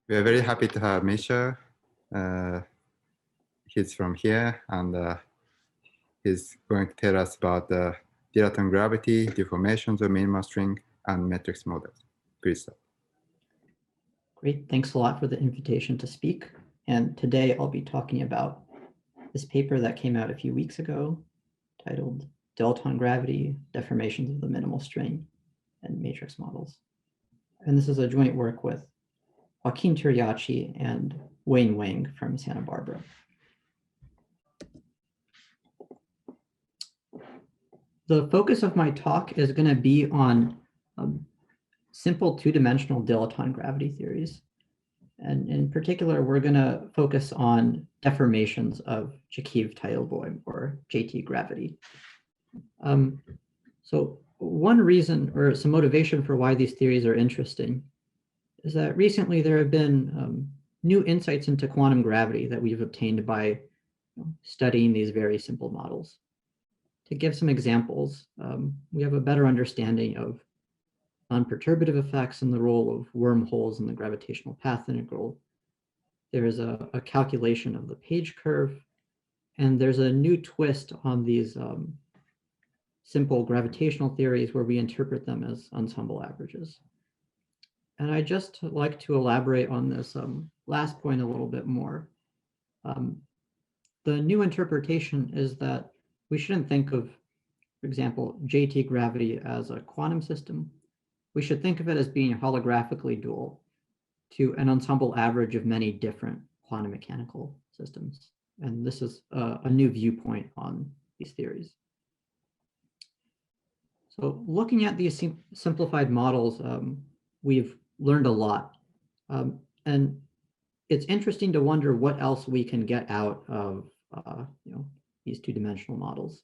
We are very happy to have Misha. He's from here, and he's going to tell us about the Dilaton-gravity, deformations of minimum string, and matrix models. Please. Great, thanks a lot for the invitation to speak. And today I'll be talking about this paper that came out a few weeks ago titled Dilaton-gravity, deformations of the minimal string and matrix models. And this is a joint work with Joaquin Turiachi and Wayne Wang from Santa Barbara. The focus of my talk is going to be on simple two-dimensional dilaton-gravity theories. And in particular, we're going to focus on deformations of Jakiv-Teilboim, or JT gravity. So one reason or some motivation for why these theories are interesting is that recently there have been new insights into quantum gravity that we've obtained by studying these very simple models. To give some examples, we have a better understanding of non-perturbative effects and the role of wormholes in the gravitational path integral. There's a calculation of the page curve, and there's a new twist on these simple gravitational theories where we interpret them as ensemble averages. And I'd just like to elaborate on this last point a little bit more. The new interpretation is that we shouldn't think of, for example, JT gravity as a quantum system. We should think of it as being holographically dual to an ensemble average of many different quantum mechanical systems. And this is a new viewpoint on these theories. So looking at these simplified models, we've learned a lot. And it's interesting to wonder what else we can get out of these two-dimensional models.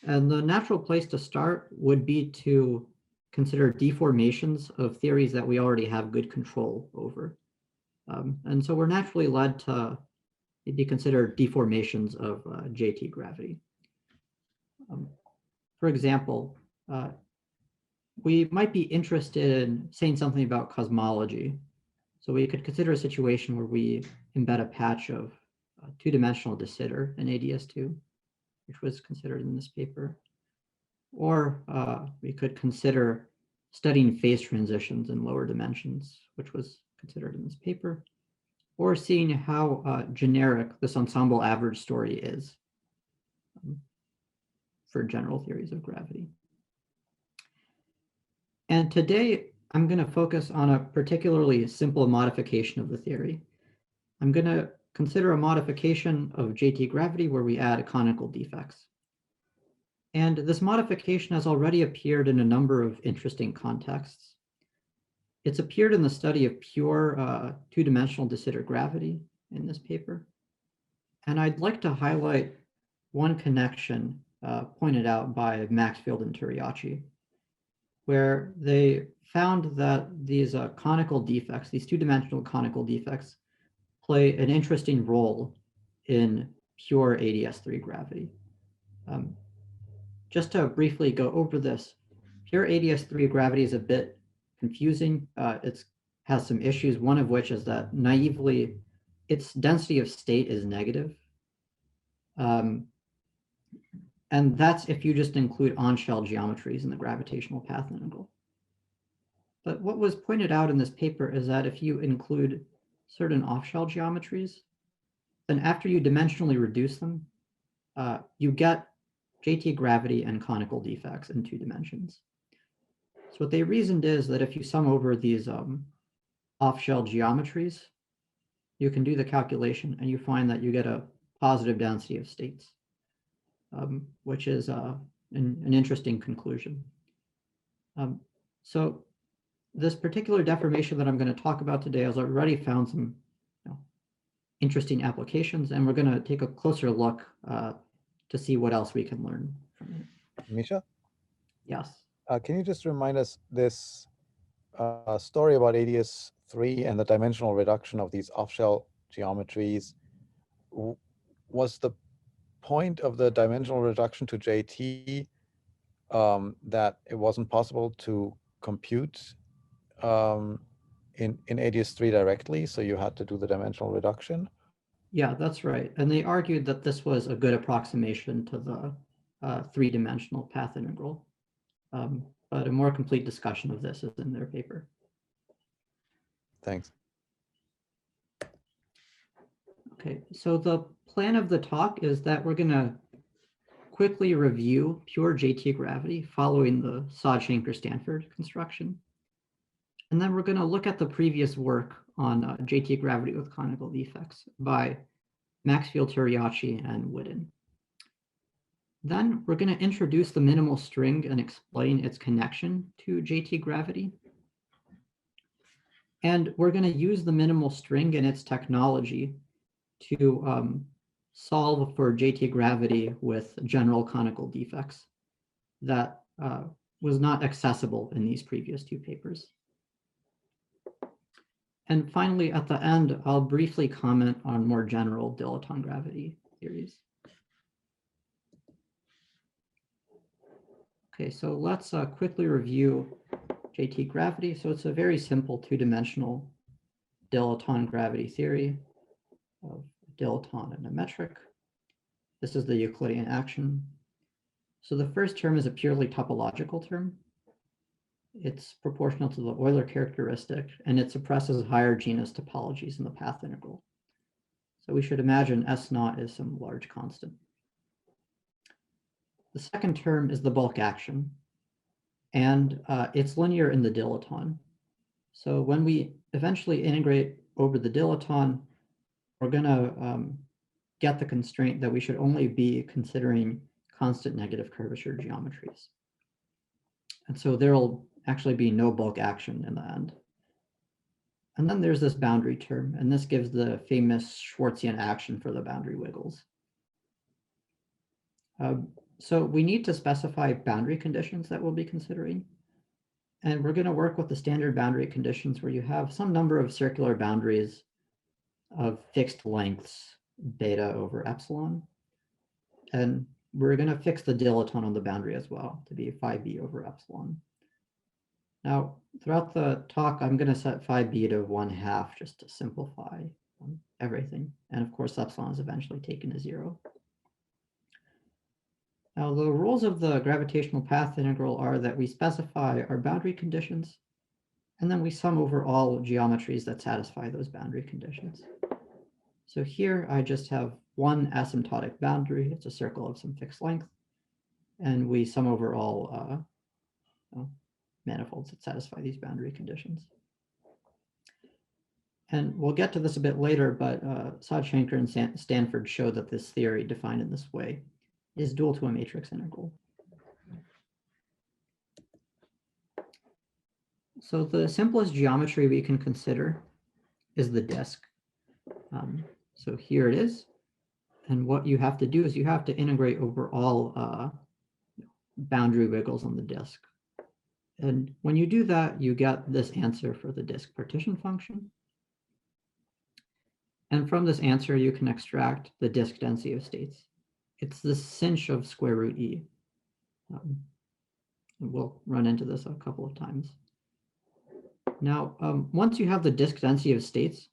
And the natural place to start would be to consider deformations of theories that we already have good control over. And so we're naturally led to maybe consider deformations of JT gravity. For example, we might be interested in saying something about cosmology. So we could consider a situation where we embed a patch of two-dimensional de Sitter in ADS2, which was considered in this paper. Or we could consider studying phase transitions in lower dimensions, which was considered in this paper, or seeing how generic this ensemble average story is for general theories of gravity. And today, I'm going to focus on a particularly simple modification of the theory. I'm going to consider a modification of JT gravity where we add conical defects. And this modification has already appeared in a number of interesting contexts. It's appeared in the study of pure two-dimensional de Sitter gravity in this paper. And I'd like to highlight one connection pointed out by Maxfield and Turiachi, where they found that these conical defects, these two-dimensional conical defects, play an interesting role in pure ADS3 gravity. Just to briefly go over this, pure ADS3 gravity is a bit confusing. It has some issues, one of which is that naively, its density of state is negative. And that's if you just include on-shell geometries in the gravitational path integral. But what was pointed out in this paper is that if you include certain off-shell geometries, then after you dimensionally reduce them, you get JT gravity and conical defects in 2 dimensions. So what they reasoned is that if you sum over these off-shell geometries, you can do the calculation and you find that you get a positive density of states, which is an interesting conclusion. So this particular deformation that I'm going to talk about today has already found some interesting applications, and we're going to take a closer look to see what else we can learn from it. Misha? Yes. Can you just remind us this story about ADS3 and the dimensional reduction of these off-shell geometries? Was the point of the dimensional reduction to JT that it wasn't possible to compute in ADS3 directly, so you had to do the dimensional reduction? Yeah, that's right. And they argued that this was a good approximation to the three-dimensional path integral. But a more complete discussion of this is in their paper. Thanks. Okay, so the plan of the talk is that we're going to quickly review pure JT gravity following the Usatyuk-Stanford construction. And then we're going to look at the previous work on JT gravity with conical defects by Maxfield, Turiachi, and Whitten. Then we're going to introduce the minimal string and explain its connection to JT gravity. And we're going to use the minimal string and its technology to solve for JT gravity with general conical defects that was not accessible in these previous two papers. And finally, at the end, I'll briefly comment on more general dilaton-gravity theories. Okay, so let's quickly review JT gravity. So it's a very simple two-dimensional dilaton-gravity theory of dilaton and a metric. This is the Euclidean action. So the first term is a purely topological term. It's proportional to the Euler characteristic, and it suppresses higher genus topologies in the path integral. So we should imagine S naught is some large constant. The second term is the bulk action, and it's linear in the dilaton. So when we eventually integrate over the dilaton, we're going to get the constraint that we should only be considering constant negative curvature geometries. And so there will actually be no bulk action in the end. And then there's this boundary term, and this gives the famous Schwarzian action for the boundary wiggles. So we need to specify boundary conditions that we'll be considering. And we're going to work with the standard boundary conditions where you have some number of circular boundaries of fixed lengths, beta over epsilon. And we're going to fix the dilaton on the boundary as well to be phi b over epsilon. Now, throughout the talk, I'm going to set phi b to 1/2 just to simplify everything. And of course, epsilon is eventually taken to 0. Now, the rules of the gravitational path integral are that we specify our boundary conditions, and then we sum over all geometries that satisfy those boundary conditions. So here I just have one asymptotic boundary. It's a circle of some fixed length, and we sum over all manifolds that satisfy these boundary conditions. And we'll get to this a bit later, but Usatyuk and Stanford showed that this theory defined in this way is dual to a matrix integral. So the simplest geometry we can consider is the disk. So here it is. And what you have to do is you have to integrate over all boundary wiggles on the disk. And when you do that, you get this answer for the disk partition function. And from this answer, you can extract the disk density of states. It's the sinh of square root E. And we'll run into this a couple of times. Now, once you have the disk density of states,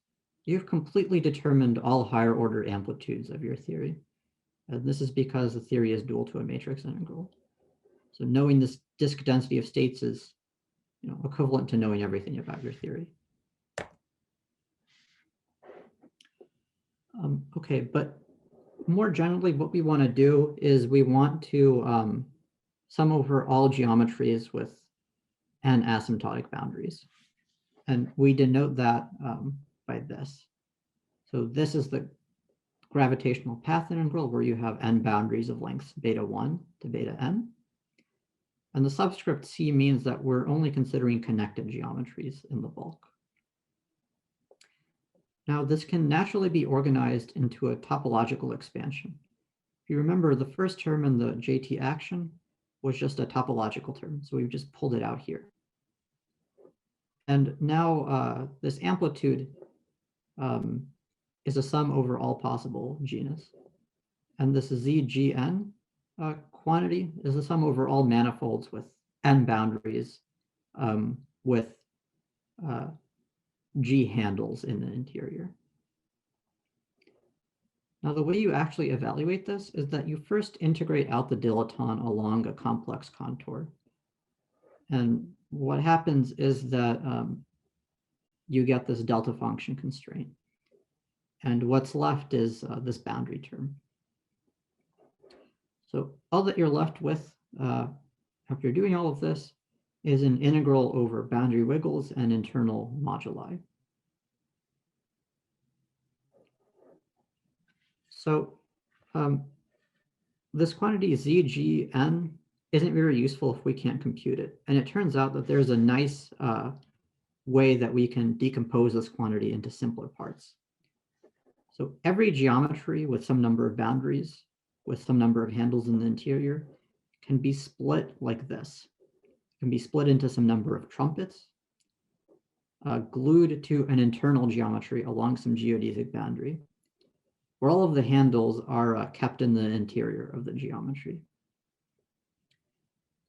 you've completely determined all higher order amplitudes of your theory. And this is because the theory is dual to a matrix integral. So knowing this disk density of states is equivalent to knowing everything about your theory. Okay, but more generally, what we want to do is we want to sum over all geometries with n asymptotic boundaries. And we denote that by this. So this is the gravitational path integral where you have n boundaries of lengths beta 1 to beta n. And the subscript c means that we're only considering connected geometries in the bulk. Now, this can naturally be organized into a topological expansion. If you remember, the first term in the JT action was just a topological term, so we've just pulled it out here. And now this amplitude is a sum over all possible genus. And this ZGN quantity is the sum over all manifolds with n boundaries with G handles in the interior. Now, the way you actually evaluate this is that you first integrate out the dilaton along a complex contour. And what happens is that you get this delta function constraint. And what's left is this boundary term. So all that you're left with after doing all of this is an integral over boundary wiggles and internal moduli. So this quantity ZGN isn't very useful if we can't compute it. And it turns out that there's a nice way that we can decompose this quantity into simpler parts. So every geometry with some number of boundaries, with some number of handles in the interior, can be split like this. It can be split into some number of trumpets, glued to an internal geometry along some geodesic boundary, where all of the handles are kept in the interior of the geometry.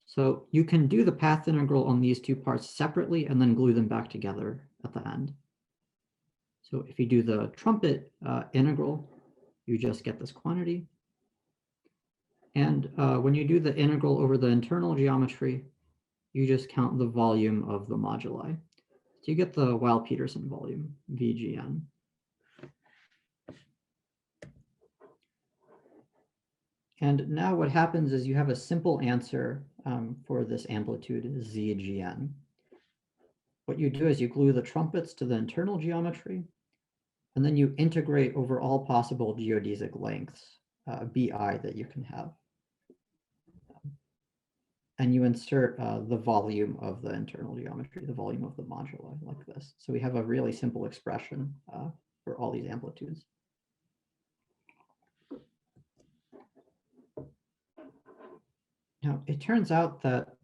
So you can do the path integral on these two parts separately and then glue them back together at the end. So if you do the trumpet integral, you just get this quantity. And when you do the integral over the internal geometry, you just count the volume of the moduli. So you get the Weil-Petersen volume, VGN. And now what happens is you have a simple answer for this amplitude ZGN. What you do is you glue the trumpets to the internal geometry, and then you integrate over all possible geodesic lengths, BI, that you can have. And you insert the volume of the internal geometry, the volume of the moduli, like this. So we have a really simple expression for all these amplitudes. Now, it turns out that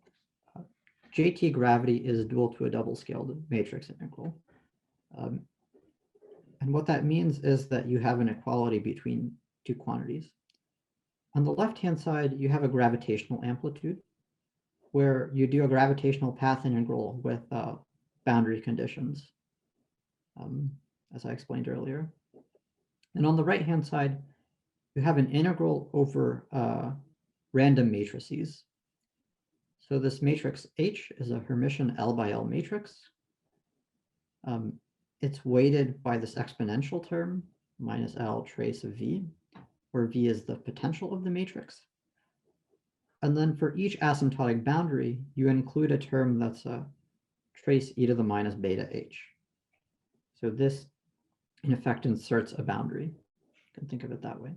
JT gravity is dual to a double-scaled matrix integral. And what that means is that you have an equality between two quantities. On the left-hand side, you have a gravitational amplitude, where you do a gravitational path integral with boundary conditions, as I explained earlier. And on the right-hand side, you have an integral over random matrices. So this matrix H is a Hermitian L by L matrix. It's weighted by this exponential term, minus L trace of V, where V is the potential of the matrix. And then for each asymptotic boundary, you include a term that's a trace e to the minus beta h. So this, in effect, inserts a boundary. You can think of it that way.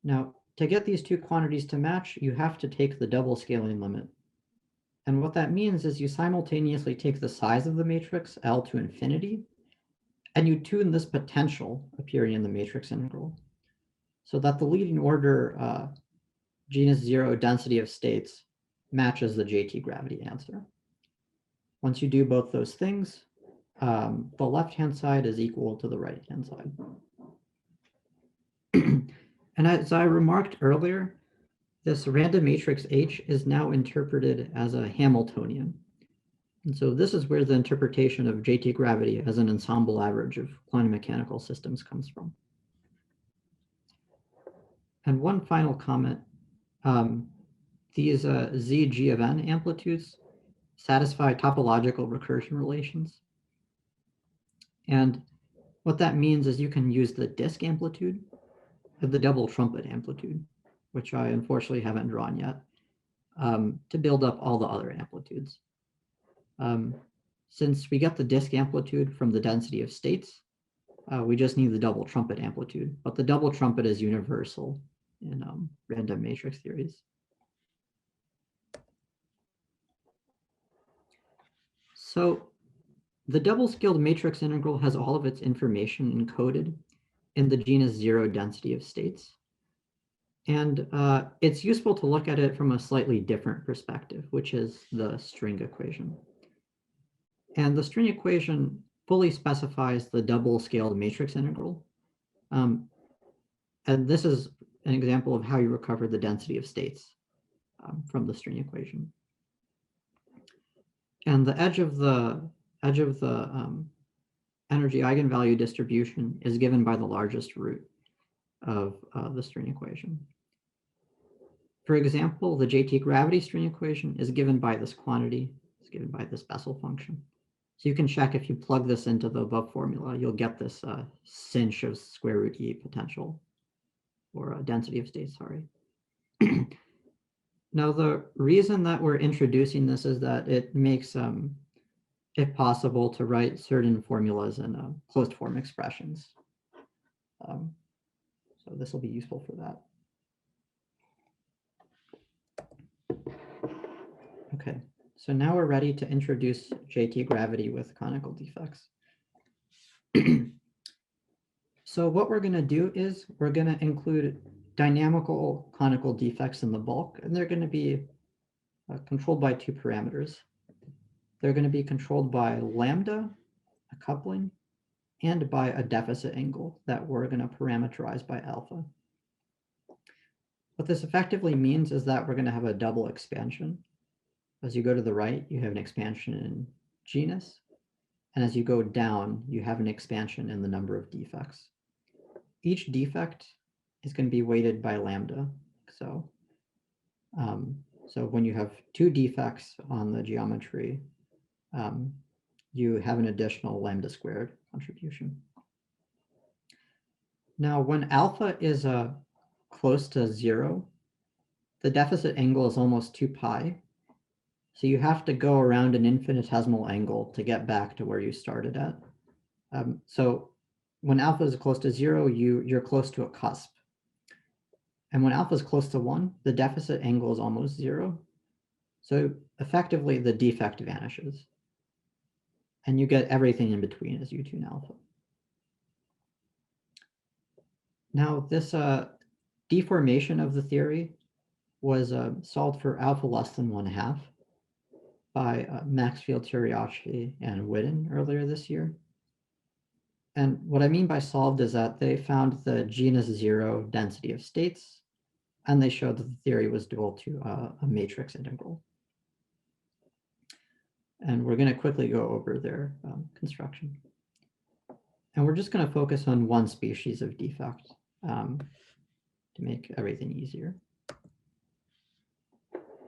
Now, to get these two quantities to match, you have to take the double scaling limit. And what that means is you simultaneously take the size of the matrix, L to infinity, and you tune this potential appearing in the matrix integral so that the leading order genus 0 density of states matches the JT gravity answer. Once you do both those things, the left-hand side is equal to the right-hand side. And as I remarked earlier, this random matrix H is now interpreted as a Hamiltonian. And so this is where the interpretation of JT gravity as an ensemble average of quantum mechanical systems comes from. And one final comment, these ZG of n amplitudes satisfy topological recursion relations. And what that means is you can use the disk amplitude of the double trumpet amplitude, which I unfortunately haven't drawn yet, to build up all the other amplitudes. Since we get the disk amplitude from the density of states, we just need the double trumpet amplitude, but the double trumpet is universal in random matrix theories. So the double-scaled matrix integral has all of its information encoded in the genus 0 density of states. And it's useful to look at it from a slightly different perspective, which is the string equation. And the string equation fully specifies the double-scaled matrix integral. And this is an example of how you recover the density of states from the string equation. And the edge of the edge of the energy eigenvalue distribution is given by the largest root of the string equation. For example, the JT gravity string equation is given by this quantity, it's given by this Bessel function. So you can check if you plug this into the above formula, you'll get this cinch of square root E potential, or density of states, sorry. Now, the reason that we're introducing this is that it makes it possible to write certain formulas in closed form expressions. So this will be useful for that. Okay, so now we're ready to introduce JT gravity with conical defects. So what we're going to do is we're going to include dynamical conical defects in the bulk, and they're going to be controlled by two parameters. They're going to be controlled by lambda, a coupling, and by a deficit angle that we're going to parameterize by alpha. What this effectively means is that we're going to have a double expansion. As you go to the right, you have an expansion in genus, and as you go down, you have an expansion in the number of defects. Each defect is going to be weighted by lambda. So when you have two defects on the geometry, you have an additional lambda squared contribution. Now, when alpha is close to 0, the deficit angle is almost 2 pi. So you have to go around an infinitesimal angle to get back to where you started at. So when alpha is close to 0, you're close to a cusp. And when alpha is close to 1, the deficit angle is almost 0. So effectively, the defect vanishes. And you get everything in between as you tune alpha. Now, this deformation of the theory was solved for alpha less than 1/2 by Maxfield, Teriachi, and Whitten earlier this year. And what I mean by solved is that they found the genus 0 density of states, and they showed that the theory was dual to a matrix integral. And we're going to quickly go over their construction. And we're just going to focus on one species of defect to make everything easier.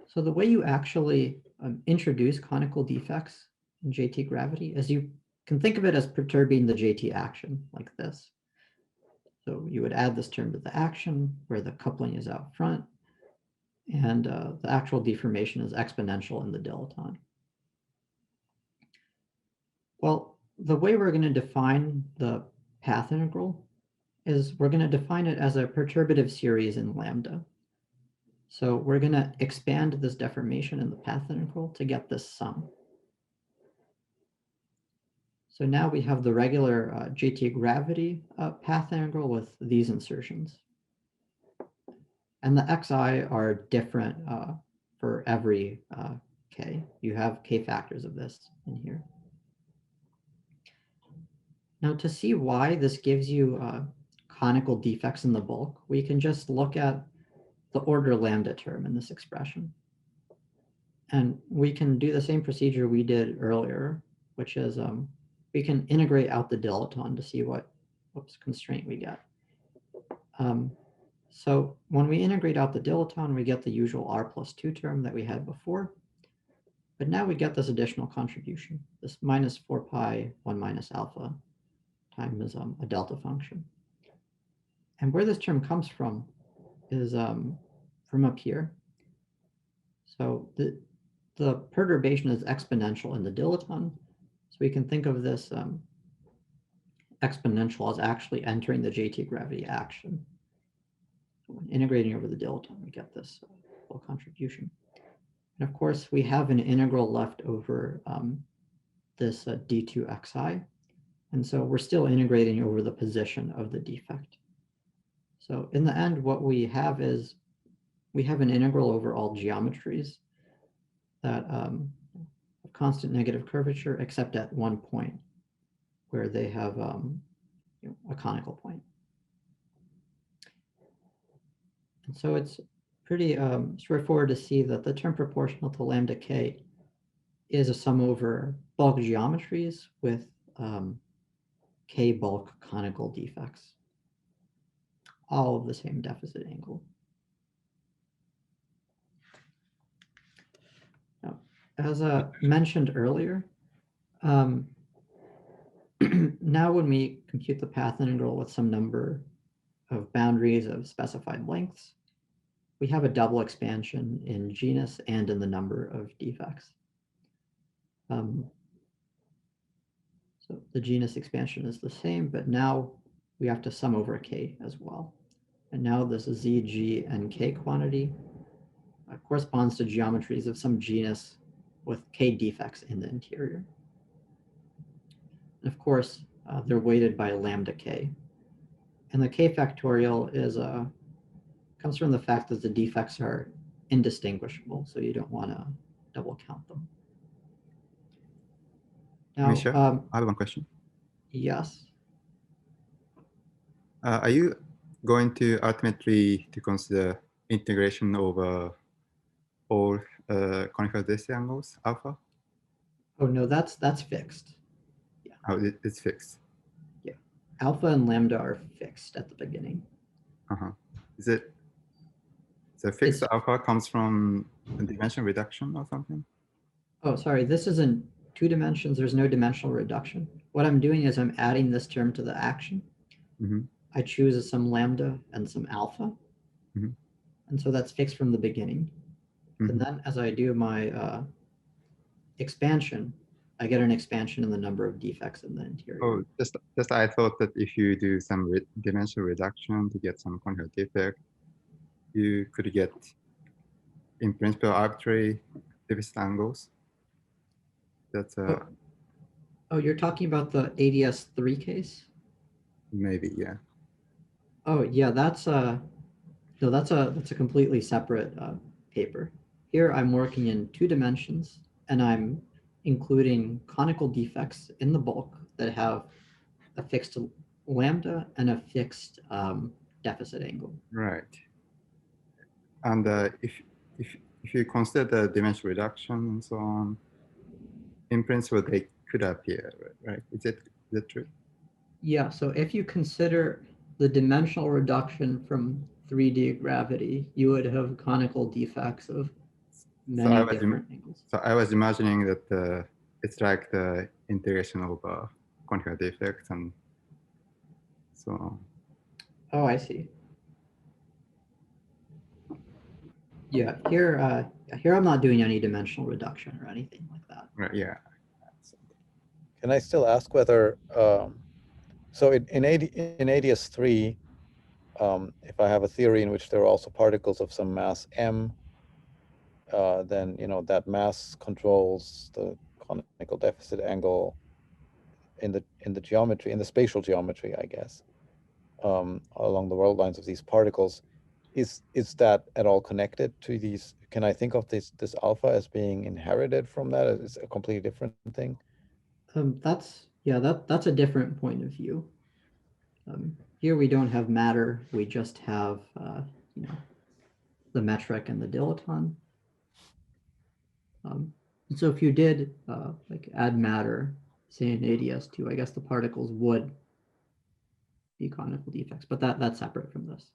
So the way you actually introduce conical defects in JT gravity is you can think of it as perturbing the JT action like this. So you would add this term to the action where the coupling is out front, and the actual deformation is exponential in the dilaton. Well, the way we're going to define the path integral is we're going to define it as a perturbative series in lambda. So we're going to expand this deformation in the path integral to get this sum. So now we have the regular JT gravity path integral with these insertions. And the xi are different for every k. You have k factors of this in here. Now, to see why this gives you conical defects in the bulk, we can just look at the order lambda term in this expression. And we can do the same procedure we did earlier, which is we can integrate out the dilaton to see what constraint we get. So when we integrate out the dilaton, we get the usual r+2 term that we had before. But now we get this additional contribution, this minus 4 pi 1 minus alpha times a delta function. And where this term comes from is from up here. So the perturbation is exponential in the dilaton. So we can think of this exponential as actually entering the JT gravity action. When integrating over the dilaton, we get this full contribution. And of course, we have an integral left over this d2xi. And so we're still integrating over the position of the defect. So in the end, what we have is we have an integral over all geometries that have constant negative curvature, except at one point where they have a conical point. And so it's pretty straightforward to see that the term proportional to lambda k is a sum over bulk geometries with K bulk conical defects, all of the same deficit angle. Now, as mentioned earlier, now when we compute the path integral with some number of boundaries of specified lengths, we have a double expansion in genus and in the number of defects. So the genus expansion is the same, but now we have to sum over K as well. And now this Z, G, and K quantity corresponds to geometries of some genus with K defects in the interior. And of course, they're weighted by lambda K. And the K factorial is comes from the fact that the defects are indistinguishable, so you don't want to double count them. Now, Misha, I have one question. Yes. Are you going to ultimately to consider integration over all conical geodesic angles, alpha? Oh no, that's fixed. Yeah. Oh, it's fixed. Yeah. Alpha and lambda are fixed at the beginning. Is it the fixed alpha comes from a dimension reduction or something? Oh, sorry. This is in 2 dimensions. There's no dimensional reduction. What I'm doing is I'm adding this term to the action. I choose some lambda and some alpha. And so that's fixed from the beginning. And then as I do my expansion, I get an expansion in the number of defects in the interior. Oh, just I thought that if you do some dimensional reduction to get some conical defect, you could get, in principle, arbitrary deficit angles. That's Oh, you're talking about the ADS3 case? Maybe, yeah. Oh, yeah, that's no, that's a completely separate paper. Here I'm working in 2 dimensions, and I'm including conical defects in the bulk that have a fixed lambda and a fixed deficit angle. Right. And if you consider the dimension reduction and so on, in principle they could appear, right? Is that true? Yeah. So if you consider the dimensional reduction from 3D gravity, you would have conical defects of many different angles. So I was imagining that it's like the integration of conical defects and so on. Oh, I see. Yeah, here I'm not doing any dimensional reduction or anything like that. Right, yeah. Can I still ask whether, so in ADS3, if I have a theory in which there are also particles of some mass m, then that mass controls the conical deficit angle in the geometry, in the spatial geometry, I guess, along the world lines of these particles. Is that at all connected to these? Can I think of this alpha as being inherited from that? Is a completely different thing? That's a different point of view. Here we don't have matter. We just have the metric and the dilaton. So if you did like add matter, say in ADS2, I guess the particles would be conical defects, but that's separate from this.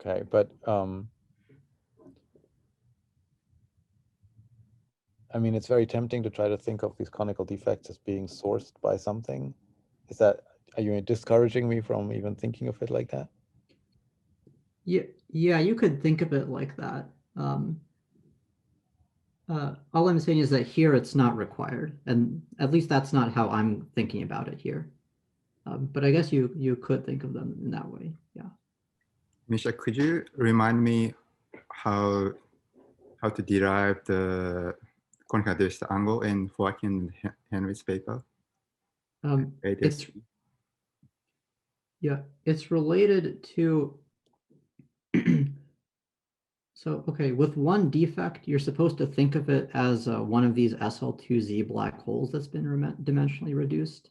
Okay, but I mean, it's very tempting to try to think of these conical defects as being sourced by something. Are you discouraging me from even thinking of it like that? Yeah, you could think of it like that. All I'm saying is that here it's not required, and at least that's not how I'm thinking about it here. But I guess you could think of them in that way. Yeah. Misha, could you remind me how to derive the conical deficit angle in Joaquin Henry's paper? It's related to. So, okay, with one defect, you're supposed to think of it as one of these SL2Z black holes that's been dimensionally reduced.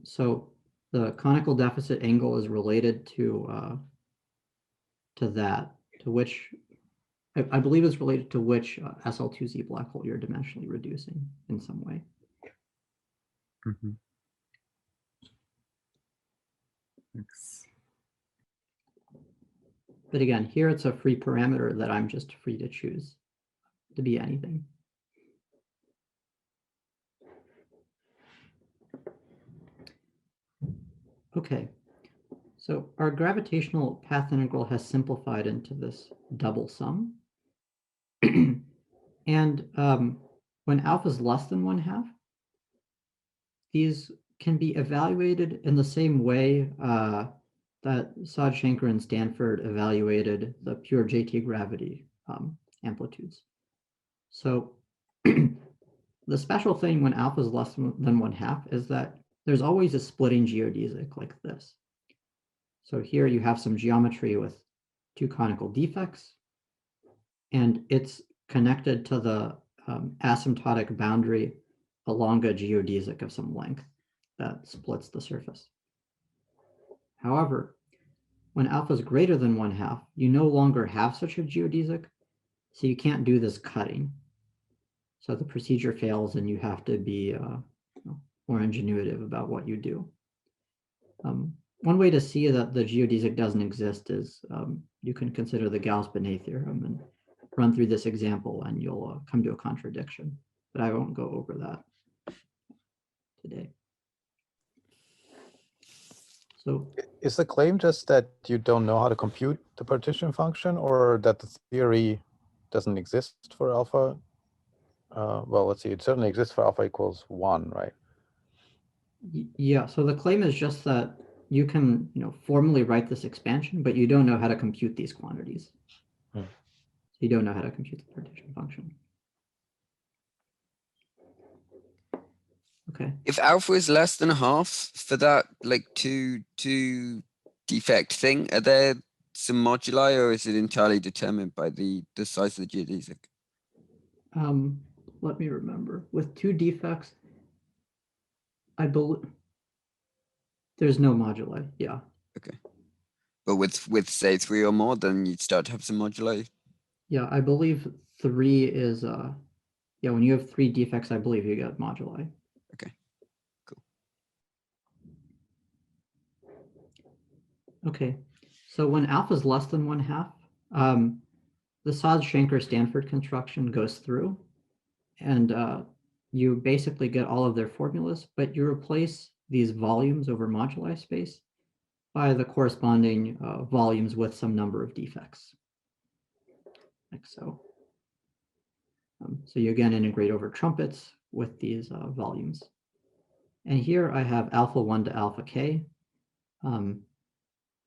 So the conical deficit angle is related to which I believe is related to which SL2Z black hole you're dimensionally reducing in some way. Mm-hmm. Thanks. But again, here it's a free parameter that I'm just free to choose to be anything. Okay, so our gravitational path integral has simplified into this double sum. And when alpha is less than 1/2, these can be evaluated in the same way that Saj Shankar and Stanford evaluated the pure JT gravity amplitudes. So the special thing when alpha is less than 1/2 is that there's always a splitting geodesic like this. So here you have some geometry with two conical defects, and it's connected to the asymptotic boundary along a geodesic of some length that splits the surface. However, when alpha is greater than 1/2, you no longer have such a geodesic, so you can't do this cutting. So the procedure fails and you have to be more ingenuitive about what you do. One way to see that the geodesic doesn't exist is you can consider the Gauss-Bonnet theorem and run through this example and you'll come to a contradiction, but I won't go over that today. So is the claim just that you don't know how to compute the partition function, or that the theory doesn't exist for alpha? Well, let's see, it certainly exists for alpha equals 1, right? Yeah, so the claim is just that you can, formally write this expansion, but you don't know how to compute these quantities. So you don't know how to compute the partition function. Okay. If alpha is less than 1/2 for that, like two defect thing, are there some moduli, or is it entirely determined by the size of the geodesic? Let me remember. With two defects, I believe there's no moduli. Yeah. Okay. But with say 3 or more, then you'd start to have some moduli. Yeah, I believe 3 is yeah, when you have 3 defects, I believe you get moduli. Okay. Cool. Okay. So when alpha is less than 1/2, the Saj-Shankar-Stanford construction goes through, and you basically get all of their formulas, but you replace these volumes over moduli space by the corresponding volumes with some number of defects, like so. So you again integrate over trumpets with these volumes. And here I have alpha 1 to alpha k.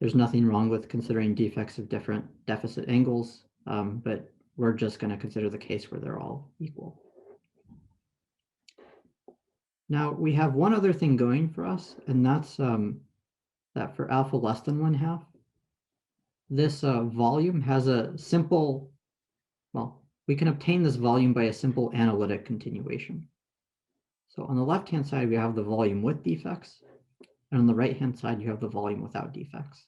There's nothing wrong with considering defects of different deficit angles, but we're just going to consider the case where they're all equal. Now we have one other thing going for us, and that's that for alpha less than 1/2, this volume has a simple, well, we can obtain this volume by a simple analytic continuation. So on the left-hand side, we have the volume with defects, and on the right-hand side, you have the volume without defects.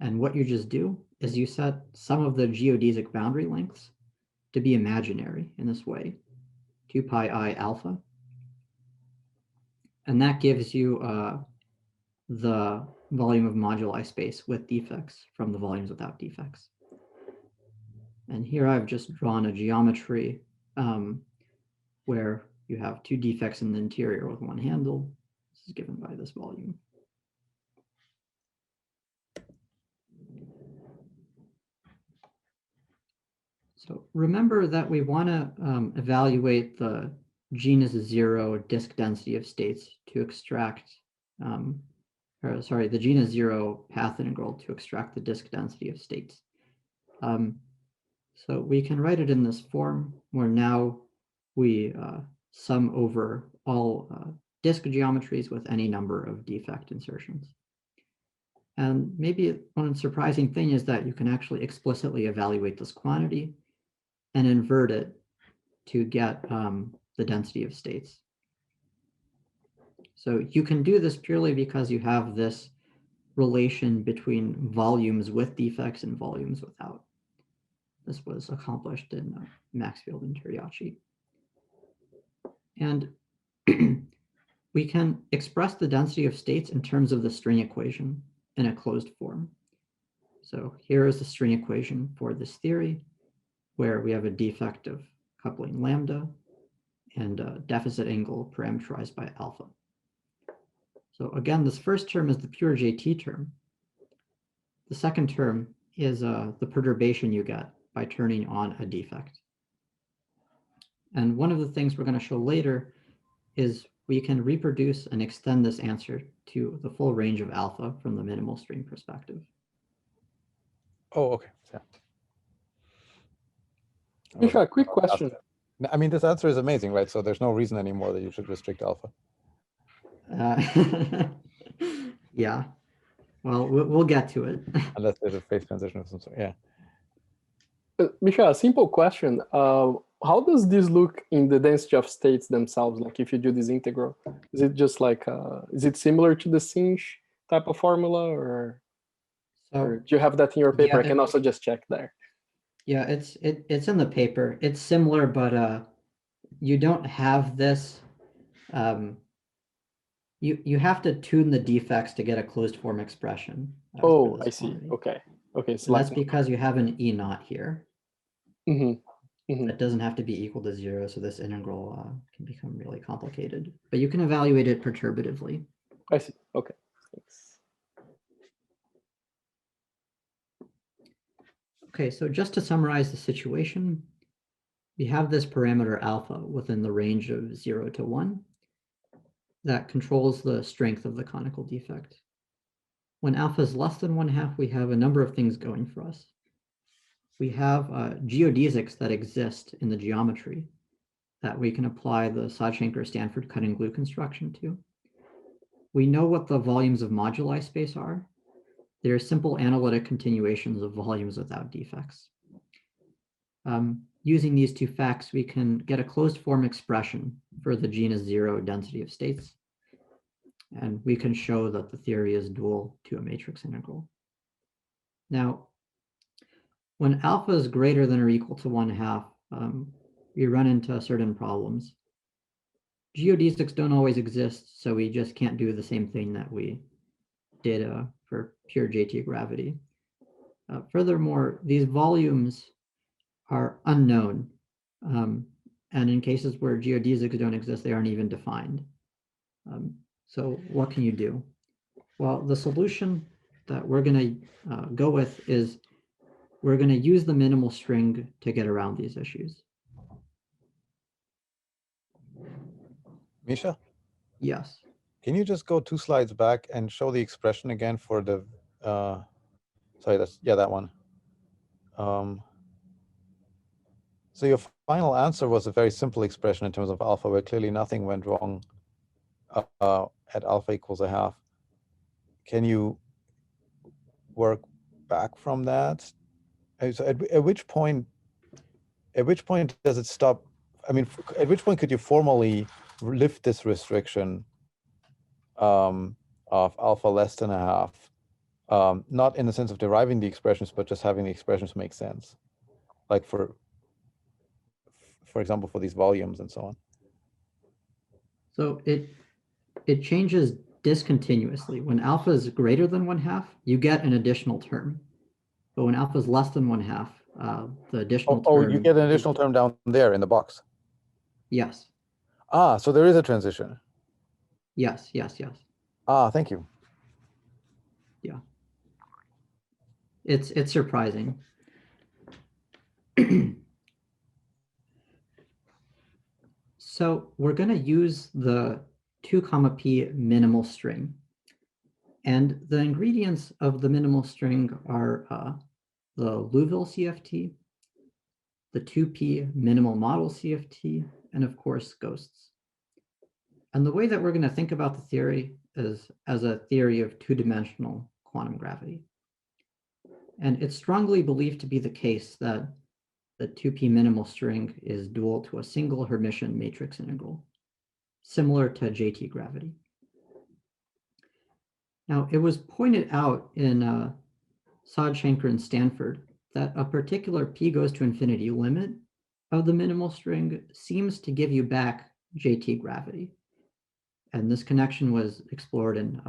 And what you just do is you set some of the geodesic boundary lengths to be imaginary in this way, 2 pi I alpha. And that gives you the volume of moduli space with defects from the volumes without defects. And here I've just drawn a geometry where you have 2 defects in the interior with 1 handle. This is given by this volume. So remember that we want to evaluate the genus 0 disk density of states to extract, the genus 0 path integral to extract the disk density of states. So we can write it in this form where now we sum over all disk geometries with any number of defect insertions. And maybe one surprising thing is that you can actually explicitly evaluate this quantity and invert it to get the density of states. So you can do this purely because you have this relation between volumes with defects and volumes without. This was accomplished in Maxfield and Teriachi. And we can express the density of states in terms of the string equation in a closed form. So here is the string equation for this theory, where we have a defect of coupling lambda and a deficit angle parameterized by alpha. So again, this first term is the pure JT term. The second term is the perturbation you get by turning on a defect. And one of the things we're going to show later is we can reproduce and extend this answer to the full range of alpha from the minimal string perspective. Oh, okay. Yeah. Misha, quick question. I mean, this answer is amazing, right? So there's no reason anymore that you should restrict alpha. Yeah. Well, we'll get to it. Unless there's a phase transition of some sort. Yeah. Misha, a simple question. How does this look in the density of states themselves? Like if you do this integral, is it just like, is it similar to the Sinch type of formula, or do you have that in your paper? Yeah, I can also just check there. Yeah, it's in the paper. It's similar, but you don't have this. You have to tune the defects to get a closed form expression. Oh, I see. Okay. Okay. So that's because you have an E naught here. Mm-hmm. That doesn't have to be equal to 0, so this integral can become really complicated. But you can evaluate it perturbatively. I see. Okay. Thanks. Okay, so just to summarize the situation, we have this parameter alpha within the range of 0 to 1 that controls the strength of the conical defect. When alpha is less than 1/2, we have a number of things going for us. We have geodesics that exist in the geometry that we can apply the Sodchenker-Stanford cut and glue construction to. We know what the volumes of moduli space are. They're simple analytic continuations of volumes without defects. Using these two facts, we can get a closed form expression for the genus 0 density of states. And we can show that the theory is dual to a matrix integral. Now, when alpha is greater than or equal to 1/2, we run into certain problems. Geodesics don't always exist, so we just can't do the same thing that we did for pure JT gravity. Furthermore, these volumes are unknown. And in cases where geodesics don't exist, they aren't even defined. So what can you do? Well, the solution that we're going to go with is we're going to use the minimal string to get around these issues. Misha? Yes. Can you just go 2 slides back and show the expression again for the, sorry, that one. So your final answer was a very simple expression in terms of alpha, where clearly nothing went wrong at alpha equals 1/2. Can you work back from that? So at which point does it stop? I mean, at which point could you formally lift this restriction of alpha less than 1/2? Not in the sense of deriving the expressions, but just having the expressions make sense, like for example, for these volumes and so on. So it changes discontinuously. When alpha is greater than 1/2, you get an additional term. But when alpha is less than 1/2, the additional term. Oh, you get an additional term down there in the box. Yes. Ah, so there is a transition. Yes, yes, yes. Ah, thank you. Yeah. It's surprising. So we're going to use the 2, p minimal string. And the ingredients of the minimal string are the Liouville CFT, the 2p minimal model CFT, and of course, ghosts. And the way that we're going to think about the theory is as a theory of 2-dimensional quantum gravity. And it's strongly believed to be the case that the 2p minimal string is dual to a single Hermitian matrix integral, similar to JT gravity. Now, it was pointed out in Sod-Shanker and Stanford that a particular p goes to infinity limit of the minimal string seems to give you back JT gravity. And this connection was explored in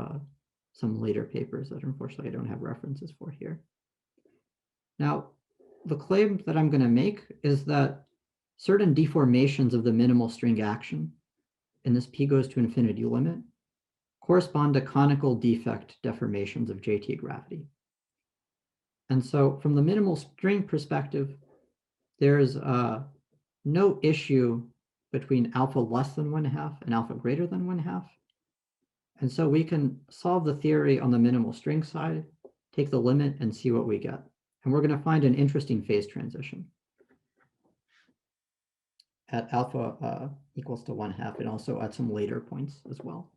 some later papers that unfortunately I don't have references for here. Now, the claim that I'm going to make is that certain deformations of the minimal string action in this p goes to infinity limit correspond to conical defect deformations of JT gravity. And so from the minimal string perspective, there's no issue between alpha less than 1/2 and alpha greater than 1/2. And so we can solve the theory on the minimal string side, take the limit and see what we get. And we're going to find an interesting phase transition at alpha equals to 1/2 and also at some later points as well.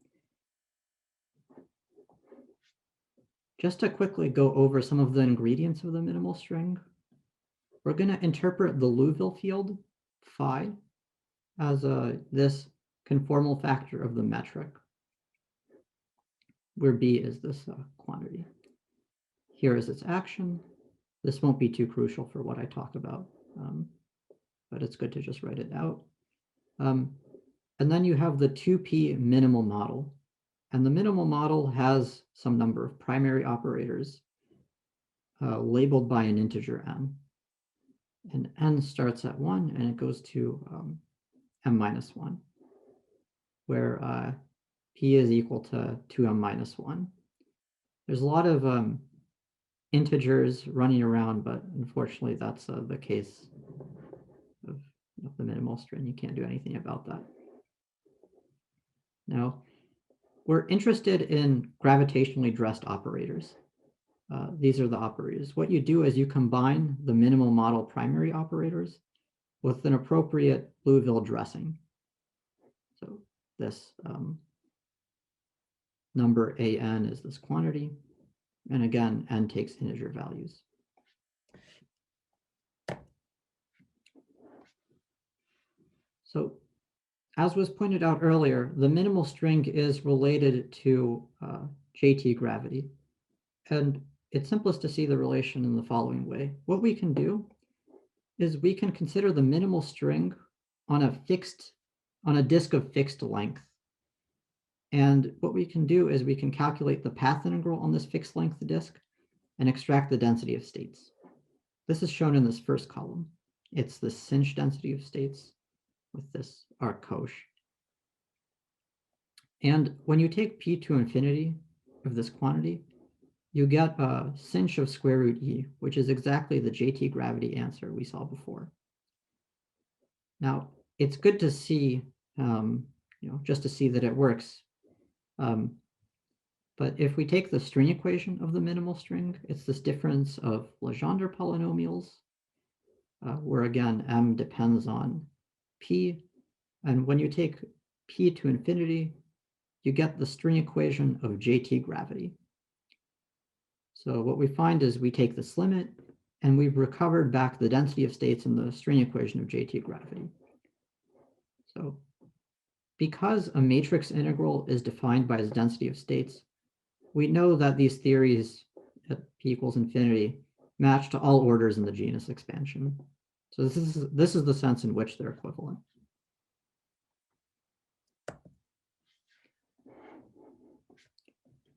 Just to quickly go over some of the ingredients of the minimal string, we're going to interpret the Liouville field phi as this conformal factor of the metric, where b is this quantity. Here is its action. This won't be too crucial for what I talk about, but it's good to just write it out. And then you have the 2p minimal model. And the minimal model has some number of primary operators labeled by an integer n. And n starts at 1 and it goes to m minus 1, where p is equal to 2m minus 1. There's a lot of integers running around, but unfortunately that's the case of the minimal string. You can't do anything about that. Now, we're interested in gravitationally dressed operators. These are the operators. What you do is you combine the minimal model primary operators with an appropriate Liouville dressing. So this number an is this quantity. And again, n takes integer values. So as was pointed out earlier, the minimal string is related to JT gravity. And it's simplest to see the relation in the following way. What we can do is we can consider the minimal string on a disk of fixed length. And what we can do is we can calculate the path integral on this fixed length disk and extract the density of states. This is shown in this first column. It's the cinch density of states with this arc cosh. And when you take p to infinity of this quantity, you get a cinch of square root e, which is exactly the JT gravity answer we saw before. Now, it's good to see, just to see that it works. But if we take the string equation of the minimal string, it's this difference of Legendre polynomials, where again, m depends on p. And when you take p to infinity, you get the string equation of JT gravity. So what we find is we take this limit and we've recovered back the density of states in the string equation of JT gravity. So because a matrix integral is defined by its density of states, we know that these theories at p equals infinity match to all orders in the genus expansion. So this is the sense in which they're equivalent.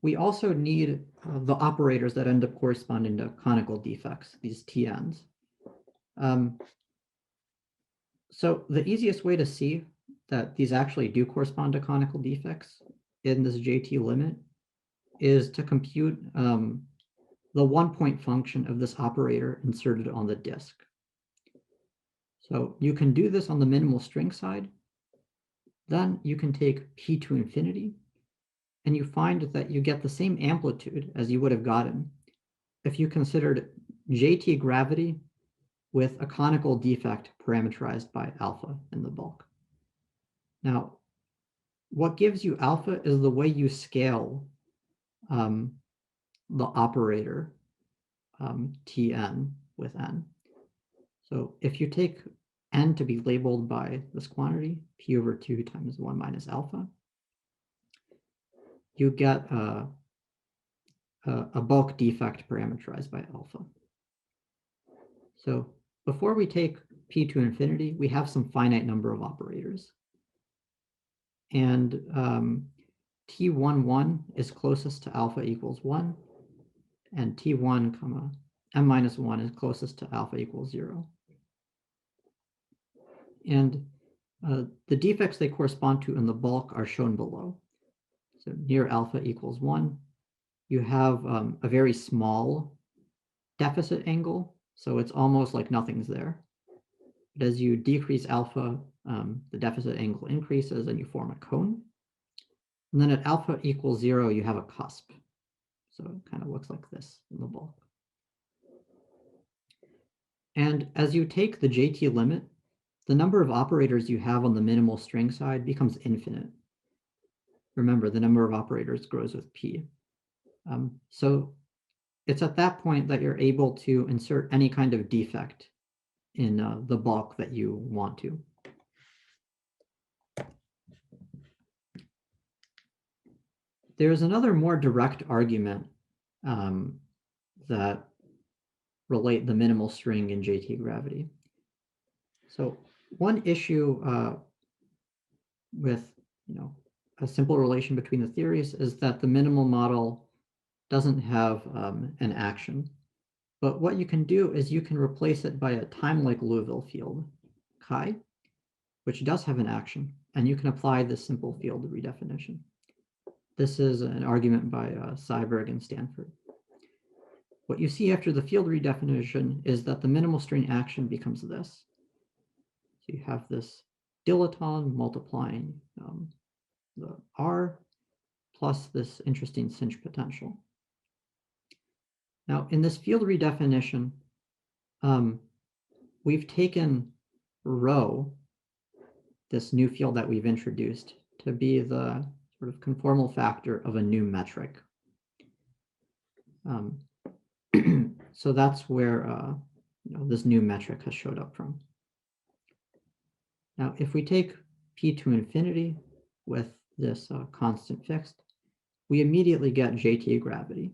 We also need the operators that end up corresponding to conical defects, these TNs. So the easiest way to see that these actually do correspond to conical defects in this JT limit is to compute the 1-point function of this operator inserted on the disk. So you can do this on the minimal string side. Then you can take p to infinity, and you find that you get the same amplitude as you would have gotten if you considered JT gravity with a conical defect parameterized by alpha in the bulk. Now, what gives you alpha is the way you scale the operator Tn with n. So if you take n to be labeled by this quantity, p over 2 times 1 minus alpha, you get a bulk defect parameterized by alpha. So before we take p to infinity, we have some finite number of operators. And t11 is closest to alpha equals 1, and t1, comma, m minus 1 is closest to alpha equals 0. And the defects they correspond to in the bulk are shown below. So near alpha equals 1, you have a very small deficit angle, so it's almost like nothing's there. But as you decrease alpha, the deficit angle increases and you form a cone. And then at alpha equals 0, you have a cusp. So it kind of looks like this in the bulk. And as you take the JT limit, the number of operators you have on the minimal string side becomes infinite. Remember, the number of operators grows with p. So it's at that point that you're able to insert any kind of defect in the bulk that you want to. There's another more direct argument that relate the minimal string in JT gravity. So one issue with a simple relation between the theories is that the minimal model doesn't have an action. But what you can do is you can replace it by a time-like Liouville field, chi, which does have an action, and you can apply this simple field redefinition. This is an argument by Seiberg and Stanford. What you see after the field redefinition is that the minimal string action becomes this. So you have this dilaton multiplying the R plus this interesting cinch potential. Now, in this field redefinition, we've taken rho, this new field that we've introduced, to be the sort of conformal factor of a new metric. So that's where this new metric has showed up from. Now, if we take p to infinity with this constant fixed, we immediately get JT gravity.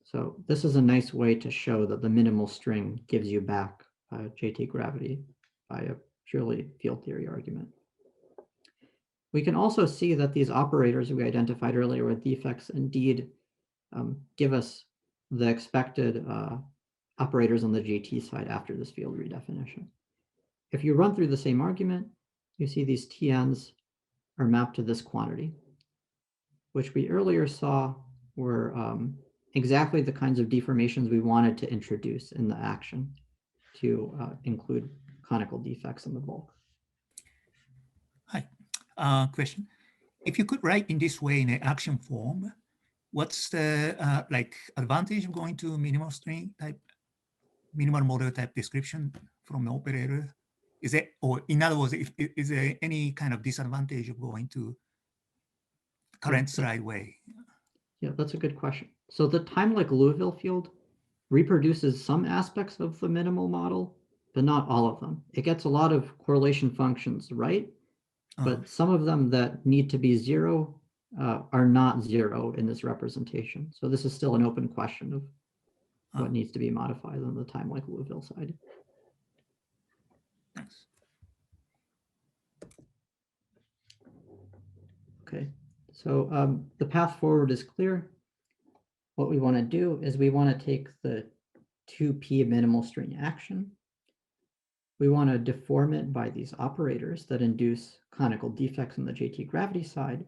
So this is a nice way to show that the minimal string gives you back JT gravity by a purely field theory argument. We can also see that these operators we identified earlier with defects indeed give us the expected operators on the JT side after this field redefinition. If you run through the same argument, you see these TNs are mapped to this quantity, which we earlier saw were exactly the kinds of deformations we wanted to introduce in the action to include conical defects in the bulk. Hi, question. If you could write in this way in an action form, what's the advantage of going to minimal string type, minimal model type description from the operator? Is it, or in other words, is there any kind of disadvantage of going to current slide way? Yeah, that's a good question. So the time-like Liouville field reproduces some aspects of the minimal model, but not all of them. It gets a lot of correlation functions right, but some of them that need to be 0 are not 0 in this representation. So this is still an open question of what needs to be modified on the time-like Liouville side. Thanks. Okay, so the path forward is clear. What we want to do is we want to take the 2p minimal string action. We want to deform it by these operators that induce conical defects on the JT gravity side.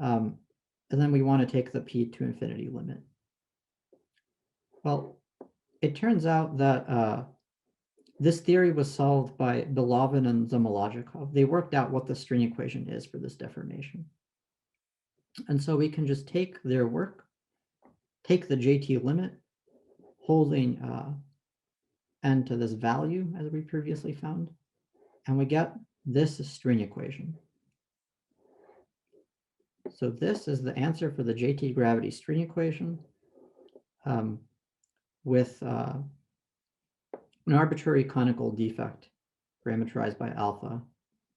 And then we want to take the p to infinity limit. Well, it turns out that this theory was solved by Belovin and Zamolodchikov. They worked out what the string equation is for this deformation. And so we can just take their work, take the JT limit, holding n to this value as we previously found, and we get this string equation. So this is the answer for the JT gravity string equation with an arbitrary conical defect parameterized by alpha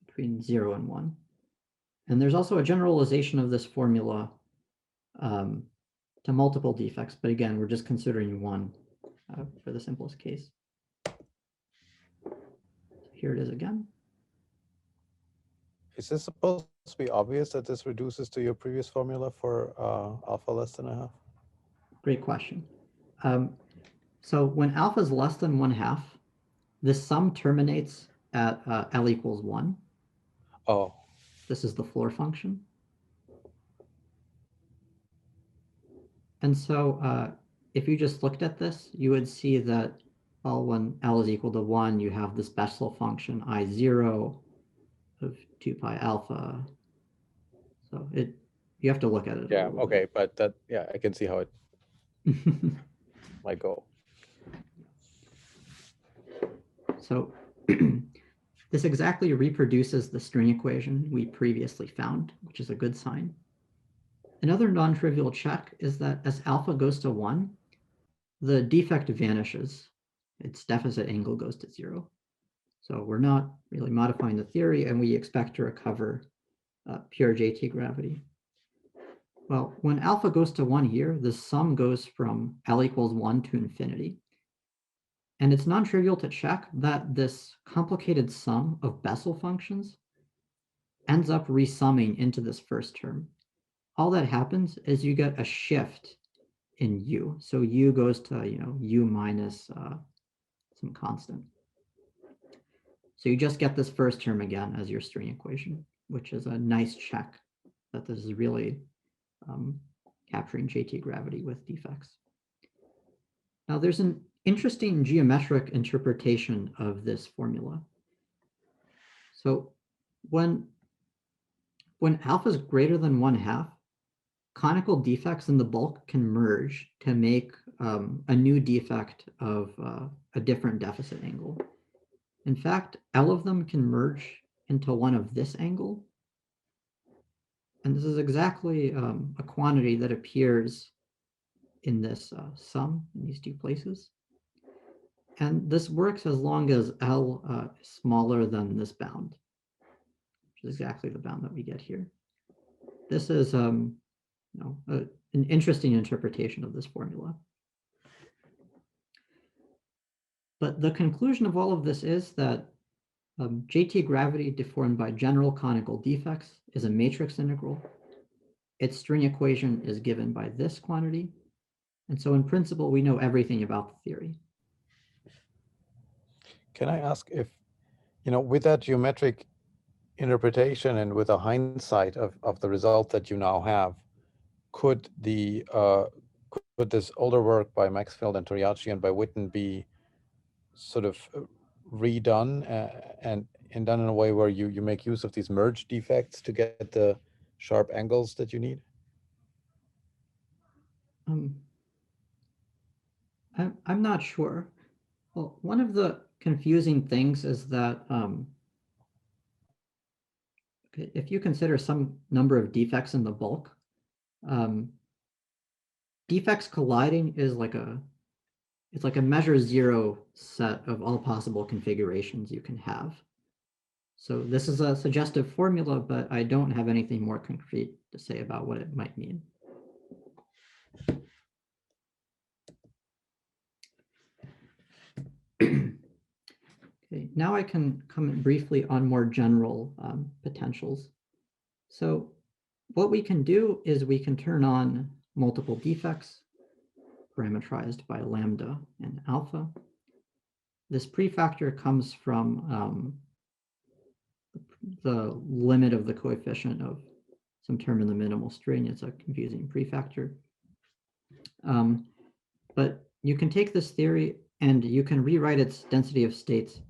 between 0 and 1. And there's also a generalization of this formula to multiple defects, but again, we're just considering one for the simplest case. Here it is again. Is this supposed to be obvious that this reduces to your previous formula for alpha less than a half? Great question. So when alpha is less than 1/2, this sum terminates at L equals 1. Oh, This is the floor function. And so if you just looked at this, you would see that, well, when L is equal to 1, you have this Bessel function I0 of 2 pi alpha. So you have to look at it. yeah, okay, but that, yeah, I can see how it might go. So this exactly reproduces the string equation we previously found, which is a good sign. Another non-trivial check is that as alpha goes to 1, the defect vanishes. Its deficit angle goes to 0. So we're not really modifying the theory, and we expect to recover pure JT gravity. Well, when alpha goes to 1 here, the sum goes from L equals 1 to infinity. And it's non-trivial to check that this complicated sum of Bessel functions ends up resumming into this first term. All that happens is you get a shift in u. So u goes to, u minus some constant. So you just get this first term again as your string equation, which is a nice check that this is really capturing JT gravity with defects. Now there's an interesting geometric interpretation of this formula. So when alpha is greater than 1/2, conical defects in the bulk can merge to make a new defect of a different deficit angle. In fact, L of them can merge into one of this angle. And this is exactly a quantity that appears in this sum in these two places. And this works as long as L is smaller than this bound, which is exactly the bound that we get here. This is an interesting interpretation of this formula. But the conclusion of all of this is that JT gravity deformed by general conical defects is a matrix integral. Its string equation is given by this quantity. And so in principle, we know everything about the theory. Can I ask if, with that geometric interpretation and with a hindsight of the result that you now have, could this older work by Maxfield and Toriachi and by Witten be sort of redone and done in a way where you make use of these merge defects to get the sharp angles that you need? I'm not sure. Well, one of the confusing things is that if you consider some number of defects in the bulk, defects colliding is like a measure 0 set of all possible configurations you can have. So this is a suggestive formula, but I don't have anything more concrete to say about what it might mean. Okay, now I can comment briefly on more general potentials. So what we can do is we can turn on multiple defects parameterized by lambda and alpha. This prefactor comes from the limit of the coefficient of some term in the minimal string. It's a confusing prefactor. But you can take this theory and you can rewrite its density of states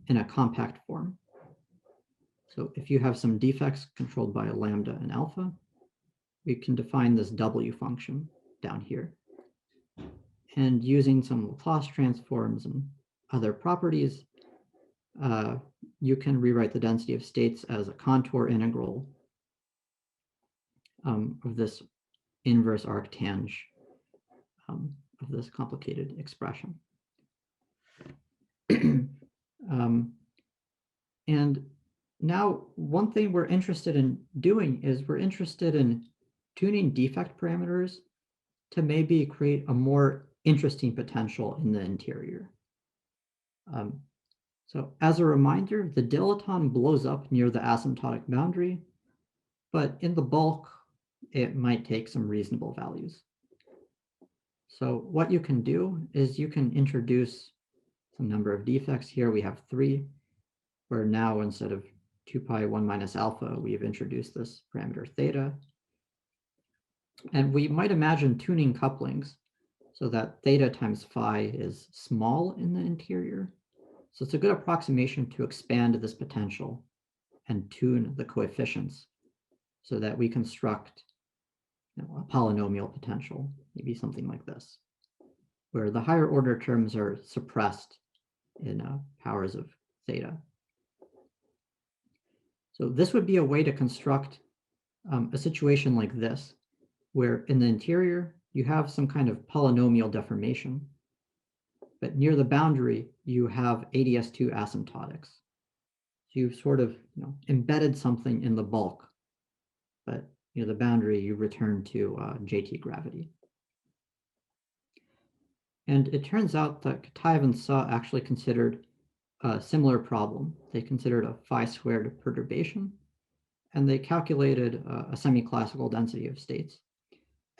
in a compact form. So if you have some defects controlled by a lambda and alpha, we can define this W function down here. And using some Laplace transforms and other properties, you can rewrite the density of states as a contour integral of this inverse arctange of this complicated expression. And now one thing we're interested in doing is we're interested in tuning defect parameters to maybe create a more interesting potential in the interior. So as a reminder, the dilaton blows up near the asymptotic boundary, but in the bulk, it might take some reasonable values. So what you can do is you can introduce some number of defects. Here we have 3, where now instead of 2 pi 1 minus alpha, we've introduced this parameter theta. And we might imagine tuning couplings so that theta times phi is small in the interior. So it's a good approximation to expand this potential and tune the coefficients so that we construct a polynomial potential, maybe something like this, where the higher order terms are suppressed in powers of theta. So this would be a way to construct a situation like this, where in the interior, you have some kind of polynomial deformation, but near the boundary, you have ADS2 asymptotics. So you've sort of embedded something in the bulk, but near the boundary, you return to JT gravity. And it turns out that Kataev and Suh actually considered a similar problem. They considered a phi squared perturbation, and they calculated a semi-classical density of states.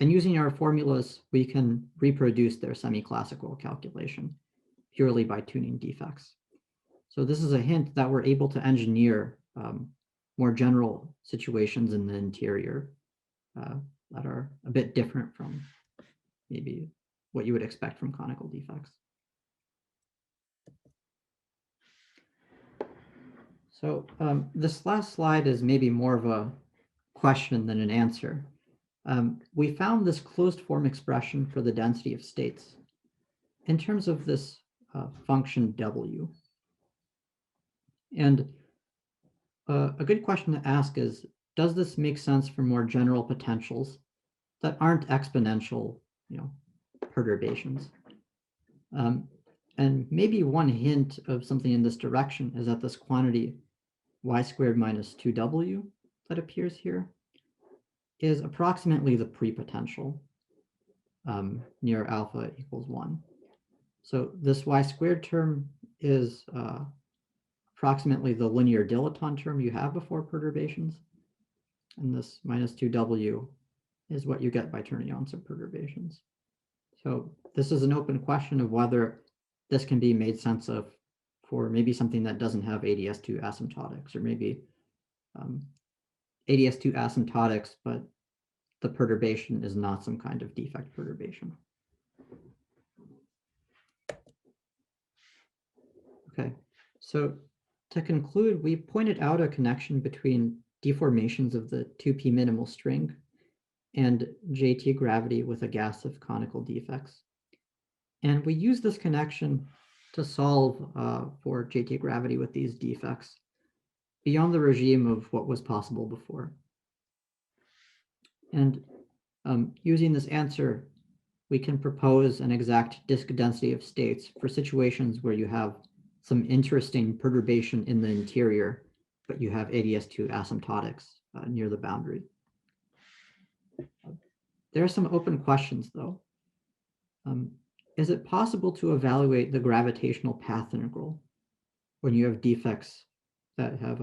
And using our formulas, we can reproduce their semi-classical calculation purely by tuning defects. So this is a hint that we're able to engineer more general situations in the interior that are a bit different from maybe what you would expect from conical defects. So this last slide is maybe more of a question than an answer. We found this closed form expression for the density of states in terms of this function W. And a good question to ask is, does this make sense for more general potentials that aren't exponential, perturbations? And maybe one hint of something in this direction is that this quantity y squared minus 2w that appears here is approximately the pre-potential near alpha equals 1. So this y squared term is approximately the linear dilaton term you have before perturbations. And this minus 2w is what you get by turning on some perturbations. So this is an open question of whether this can be made sense of for maybe something that doesn't have ADS2 asymptotics, or maybe ADS2 asymptotics, but the perturbation is not some kind of defect perturbation. Okay, so to conclude, we pointed out a connection between deformations of the 2p minimal string and JT gravity with a gas of conical defects. And we use this connection to solve for JT gravity with these defects beyond the regime of what was possible before. And using this answer, we can propose an exact disk density of states for situations where you have some interesting perturbation in the interior, but you have ADS2 asymptotics near the boundary. There are some open questions, though. Is it possible to evaluate the gravitational path integral when you have defects that have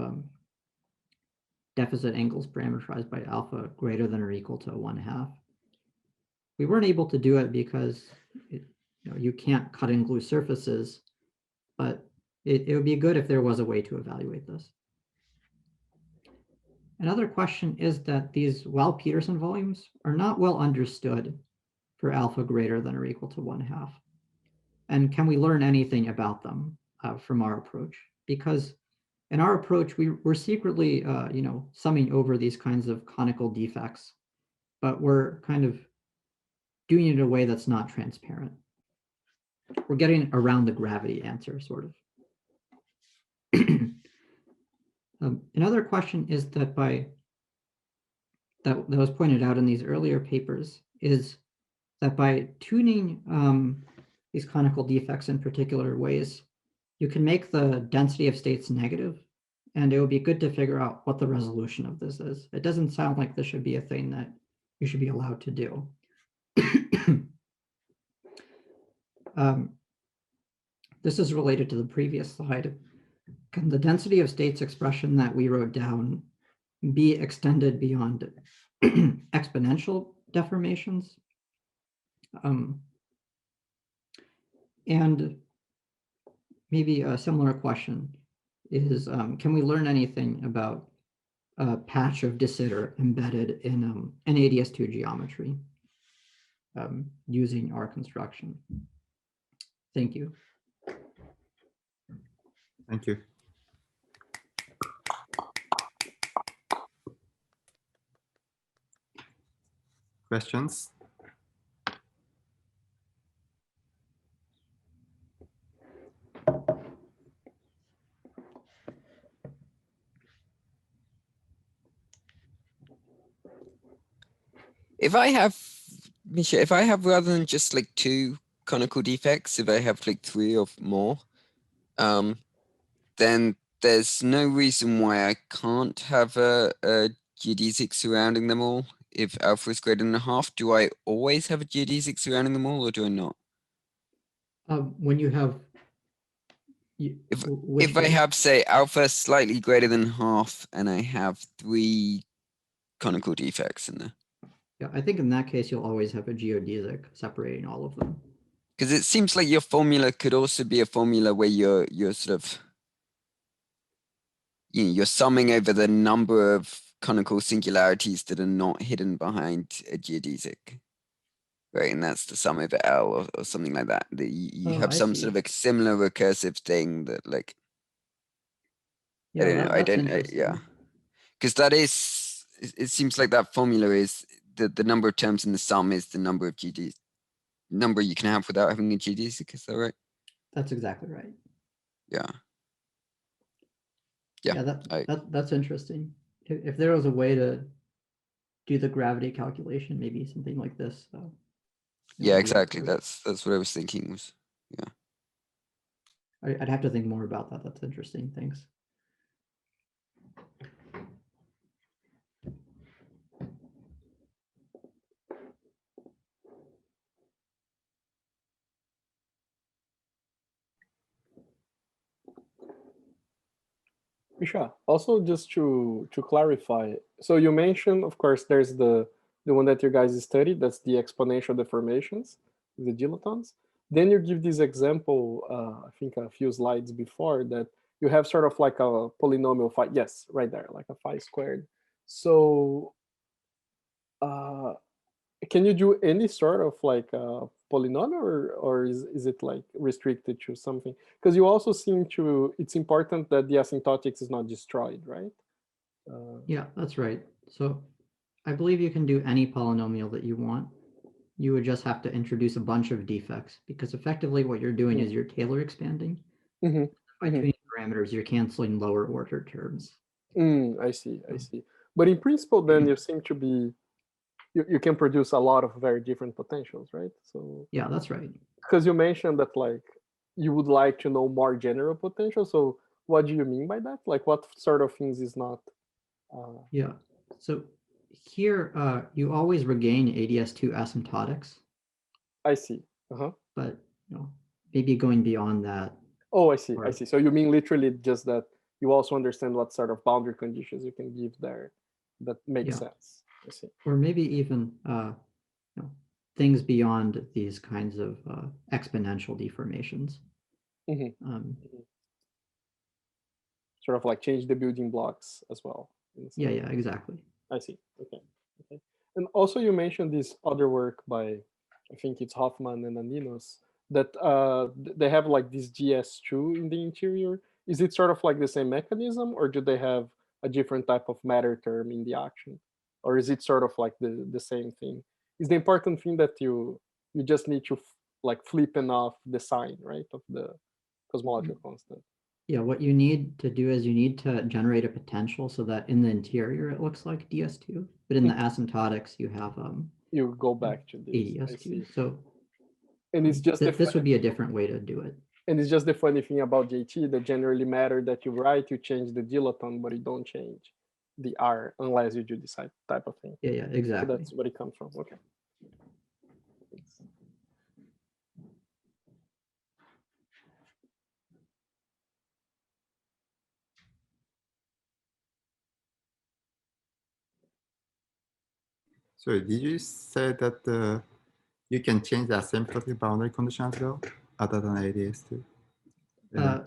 deficit angles parameterized by alpha greater than or equal to 1/2? We weren't able to do it because you can't cut and glue surfaces, but it would be good if there was a way to evaluate this. Another question is that these Weil-Petersen volumes are not well understood for alpha greater than or equal to 1/2. And can we learn anything about them from our approach? Because in our approach, we're secretly, summing over these kinds of conical defects, but we're kind of doing it in a way that's not transparent. We're getting around the gravity answer, sort of. Another question is that that was pointed out in these earlier papers is that by tuning these conical defects in particular ways, you can make the density of states negative, and it would be good to figure out what the resolution of this is. It doesn't sound like this should be a thing that you should be allowed to do. This is related to the previous slide. Can the density of states expression that we wrote down be extended beyond exponential deformations? And maybe a similar question is, can we learn anything about a patch of de Sitter embedded in an ADS2 geometry using our construction? Thank you. Thank you. Questions? If I have, Misha, if I have rather than just like 2 conical defects, if I have like 3 or more, then there's no reason why I can't have a geodesic surrounding them all. If alpha is greater than 1/2, do I always have a geodesic surrounding them all, or do I not? When you have, If I have, say, alpha slightly greater than 1/2, and I have 3 conical defects in there. Yeah, I think in that case, you'll always have a geodesic separating all of them. Because it seems like your formula could also be a formula where you're sort of, you're summing over the number of conical singularities that are not hidden behind a geodesic, right? And that's the sum over L or something like that. That you have some sort of a similar recursive thing that, like, Yeah, I don't know. Yeah, because that is, it seems like that formula is the number of terms in the sum is the number of number you can have without having a geodesic. Is that right? That's exactly right. Yeah. Yeah, that's interesting. If there was a way to do the gravity calculation, maybe something like this. Yeah, exactly. That's what I was thinking was, yeah. I'd have to think more about that. That's interesting. Thanks. Misha, also just to clarify, so you mentioned, of course, there's the one that you guys studied, that's the exponential deformations, the dilatons. Then you give this example, I think a few slides before, that you have sort of like a polynomial phi, yes, right there, like a phi squared. So can you do any sort of like polynomial, or is it like restricted to something? Because you also seem to, it's important that the asymptotics is not destroyed, right? Yeah, that's right. So I believe you can do any polynomial that you want. You would just have to introduce a bunch of defects, because effectively what you're doing is you're Taylor expanding. By tuning parameters, you're canceling lower order terms. I see. But in principle, then you seem to be, you can produce a lot of very different potentials, right? So yeah, that's right. Because you mentioned that like you would like to know more general potential. So what do you mean by that? Like what sort of things is not? Yeah. So here you always regain ADS2 asymptotics. I see. But maybe going beyond that. Oh, I see. So you mean literally just that you also understand what sort of boundary conditions you can give there that makes sense. I see. Or maybe even things beyond these kinds of exponential deformations. Sort of like change the building blocks as well. Yeah, exactly. I see. Okay. And also you mentioned this other work by, I think it's Hoffman and Aninos, that they have like this GS2 in the interior. Is it sort of like the same mechanism, or do they have a different type of matter term in the action? Or is it sort of like the same thing? Is the important thing that you just need to like flip off the sign, right, of the cosmological constant? Yeah, what you need to do is you need to generate a potential so that in the interior it looks like DS2, but in the asymptotics you have you go back to this ADS2. So and it's just this would be a different way to do it. And it's just the funny thing about JT, that generally matter that you write, you change the dilaton, but you don't change the R unless you do this type of thing. Yeah, So exactly. that's what it comes from. Okay. So did you say that you can change the asymptotic boundary condition as well, other than ADS too? No,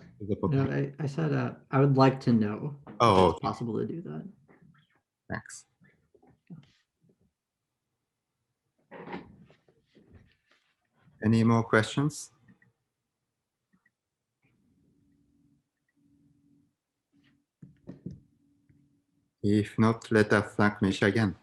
I said I would like to know if Oh, it's possible to do that. Thanks. Any more questions? If not, let us thank Misha again.